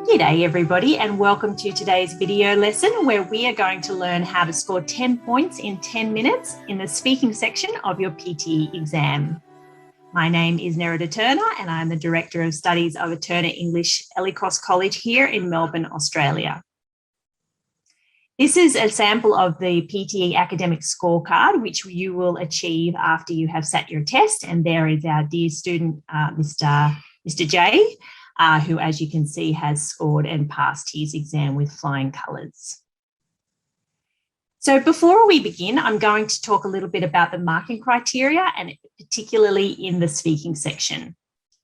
G'day everybody, and welcome to today's video lesson where we are going to learn how to score 10 points in 10 minutes in the speaking section of your PTE exam. My name is Nerida Turner and I'm the Director of Studies of Turner English Ellicott College here in Melbourne, Australia. This is a sample of the PTE academic scorecard which you will achieve after you have sat your test, and there is our dear student Mr. J, who, as you can see, has scored and passed his exam with flying colours. So before we begin, I'm going to talk a little bit about the marking criteria, and particularly in the speaking section.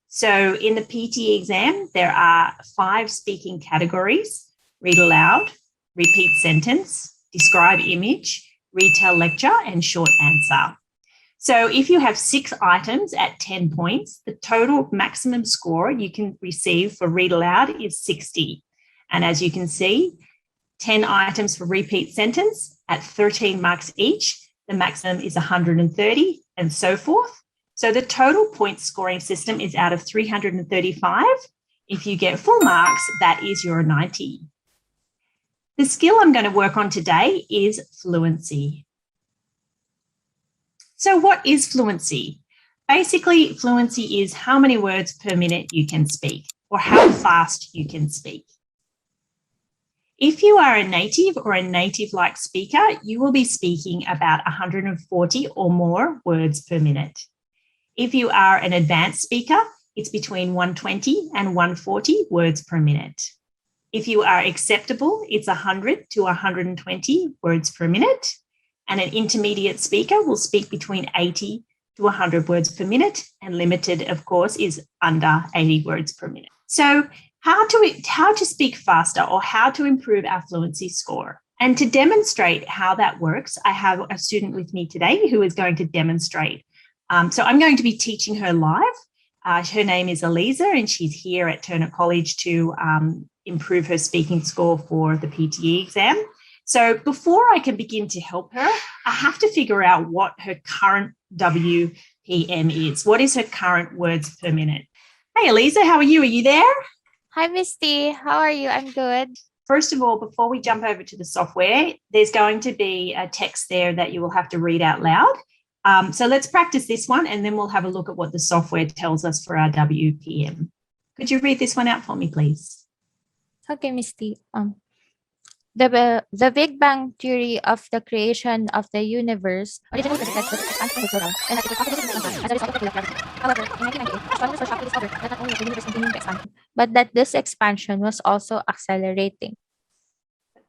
So in the PTE exam, there are 5 speaking categories: read aloud, repeat sentence, describe image, retell lecture, and short answer. So if you have 6 items at 10 points, the total maximum score you can receive for read aloud is 60. And as you can see, 10 items for repeat sentence at 13 marks each, the maximum is 130 and so forth. So the total point scoring system is out of 335. If you get full marks, that is your 90. The skill I'm going to work on today is fluency. So what is fluency? Basically, fluency is how many words per minute you can speak, or how fast you can speak. If you are a native or a native-like speaker, you will be speaking about 140 or more words per minute. If you are an advanced speaker, it's between 120 and 140 words per minute. If you are acceptable, it's 100 to 120 words per minute. And an intermediate speaker will speak between 80 to 100 words per minute, and limited, of course, is under 80 words per minute. So how to speak faster, or how to improve our fluency score. And to demonstrate how that works, I have a student with me today who is going to demonstrate. So I'm going to be teaching her live. Her name is Eliza, and she's here at Turner College to improve her speaking score for the PTE exam. So before I can begin to help her, I have to figure out what her current WPM is. What is her current words per minute? Hey, Eliza, how are you? Are you there? Hi, Misty. How are you? I'm good. First of all, before we jump over to the software, there's going to be a text there that you will have to read out loud. So let's practice this one, and then we'll have a look at what the software tells us for our WPM. Could you read this one out for me, please? Okay, Misty. The Big Bang Theory of the creation of the universe originally predicted that expansion would slow down, and that it would possibly as a result of the gravity. However, in 1998, astronomers were shocked to discover that not only the universe continued to expand, but that this expansion was also accelerating.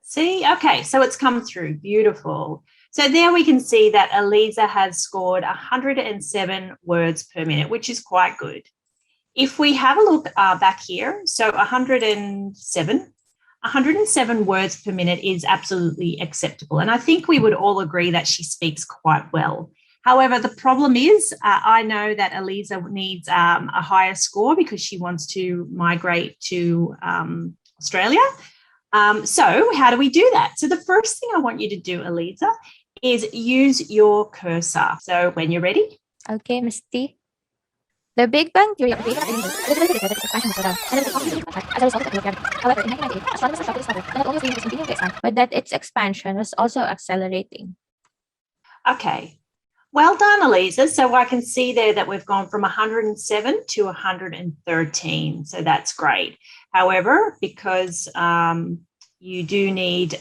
See, okay, so it's come through. Beautiful. So there we can see that Eliza has scored 107 words per minute, which is quite good. If we have a look back here, so 107 words per minute is absolutely acceptable. And I think we would all agree that she speaks quite well. However, the problem is I know that Eliza needs a higher score because she wants to migrate to Australia. So how do we do that? So the first thing I want you to do, Eliza, is use your cursor. So when you're ready. Okay, Misty. The Big Bang Theory of the creation of the universe originally predicted that its expansion would slow down, and that it would possibly as a result of the gravity. However, in 1998, astronomers were shocked to discover that not only was the universe continuing to expand, but that its expansion was also accelerating. Okay. Well done, Eliza. So I can see there that we've gone from 107 to 113. So that's great. However, because you do need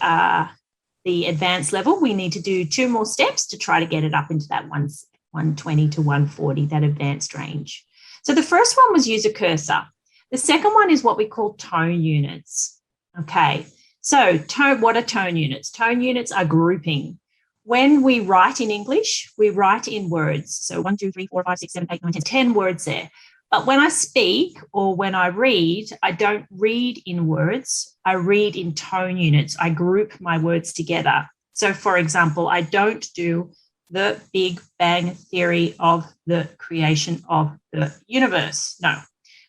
the advanced level, we need to do 2 more steps to try to get it up into that 120 to 140, that advanced range. So the first one was use a cursor. The second one is what we call tone units. Okay, so what are tone units? Tone units are grouping. When we write in English, we write in words. So 1, 2, 3, 4, 5, 6, 7, 8, 9, 10, 10 words there. But when I speak or when I read, I don't read in words. I read in tone units. I group my words together. So for example, I don't do the Big Bang Theory of the creation of the universe. No,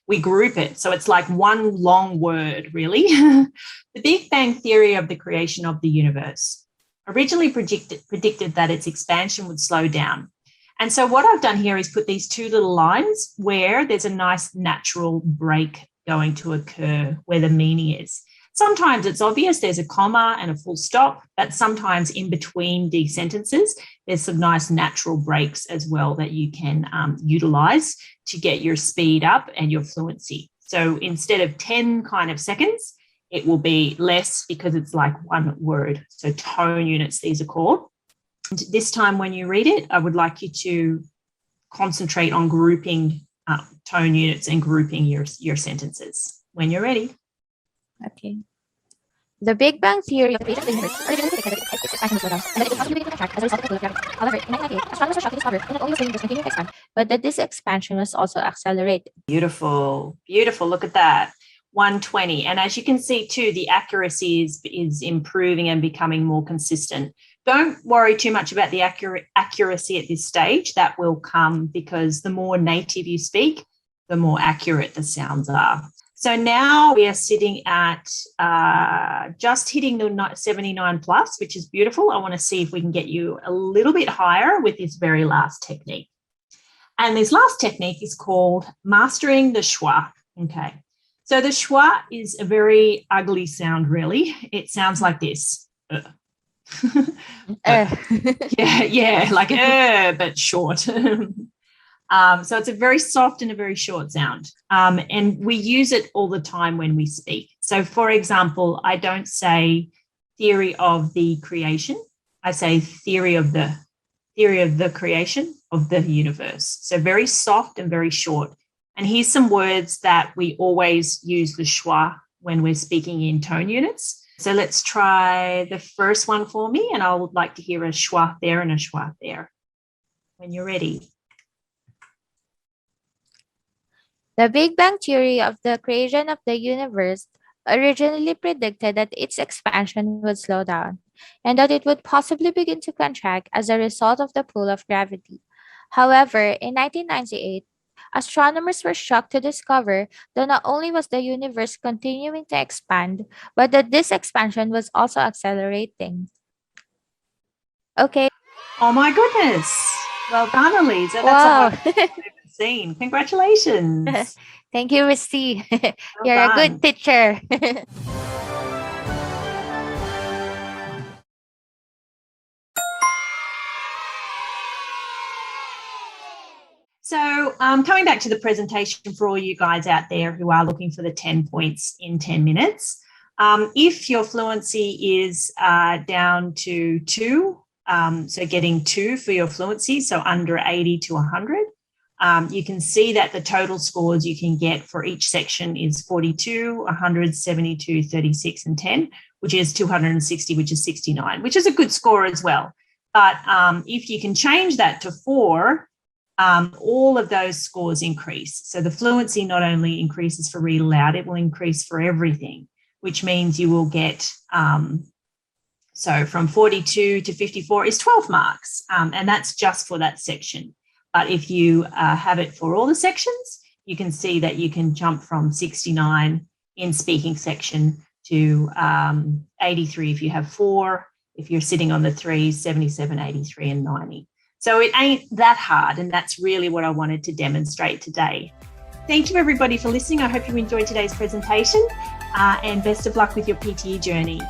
we group it. So it's like one long word, really. The Big Bang Theory of the creation of the universe originally predicted that its expansion would slow down. And so what I've done here is put these 2 little lines where there's a nice natural break going to occur, where the meaning is. Sometimes it's obvious, there's a comma and a full stop, but sometimes in between the sentences, there's some nice natural breaks as well that you can utilize to get your speed up and your fluency. So instead of 10 kind of seconds, it will be less because it's like one word. So tone units, these are called. And this time when you read it, I would like you to concentrate on grouping tone units and grouping your sentences when you're ready. Okay. The Big Bang Theory of the creation of the universe originally predicted that its expansion would slow down, and that it would possibly begin to contract as a result of the pull of gravity. However, in 1998, astronomers were shocked to discover that not only was the universe continuing to expand, but that this expansion was also accelerated. Beautiful, beautiful. Look at that. 120. And as you can see too, the accuracy is improving and becoming more consistent. Don't worry too much about the accuracy at this stage. That will come because the more native you speak, the more accurate the sounds are. So now we are sitting at just hitting the 79 plus, which is beautiful. I want to see if we can get you a little bit higher with this very last technique. And this last technique is called mastering the schwa. Okay. So the schwa is a very ugly sound, really. It sounds like this. Yeah, like but short. So it's a very soft and a very short sound. And we use it all the time when we speak. So for example, I don't say theory of the creation. I say theory of the creation of the universe. So very soft and very short. And here's some words that we always use the schwa when we're speaking in tone units. So let's try the first one for me, and I would like to hear a schwa there and a schwa there when you're ready. The Big Bang Theory of the creation of the universe originally predicted that its expansion would slow down, and that it would possibly begin to contract as a result of the pull of gravity. However, in 1998, astronomers were shocked to discover that not only was the universe continuing to expand, but that this expansion was also accelerating. Okay. Oh my goodness. Well done, Eliza. Wow. That's a hard scene. Congratulations. Thank you, Misty. Well You're done. a good teacher. So coming back to the presentation for all you guys out there who are looking for the 10 points in 10 minutes, if your fluency is down to 2, so getting 2 for your fluency, so under 80 to 100, you can see that the total scores you can get for each section is 42, 100, 72, 36, and 10, which is 260, which is 69, which is a good score as well. But if you can change that to 4, all of those scores increase. So the fluency not only increases for read aloud, it will increase for everything, which means you will get, so from 42 to 54 is 12 marks, and that's just for that section. But if you have it for all the sections, you can see that you can jump from 69 in speaking section to 83 if you have 4. If you're sitting on the 3s, 77, 83, and 90. So it ain't that hard, and that's really what I wanted to demonstrate today. Thank you, everybody, for listening. I hope you enjoyed today's presentation, and best of luck with your PTE journey.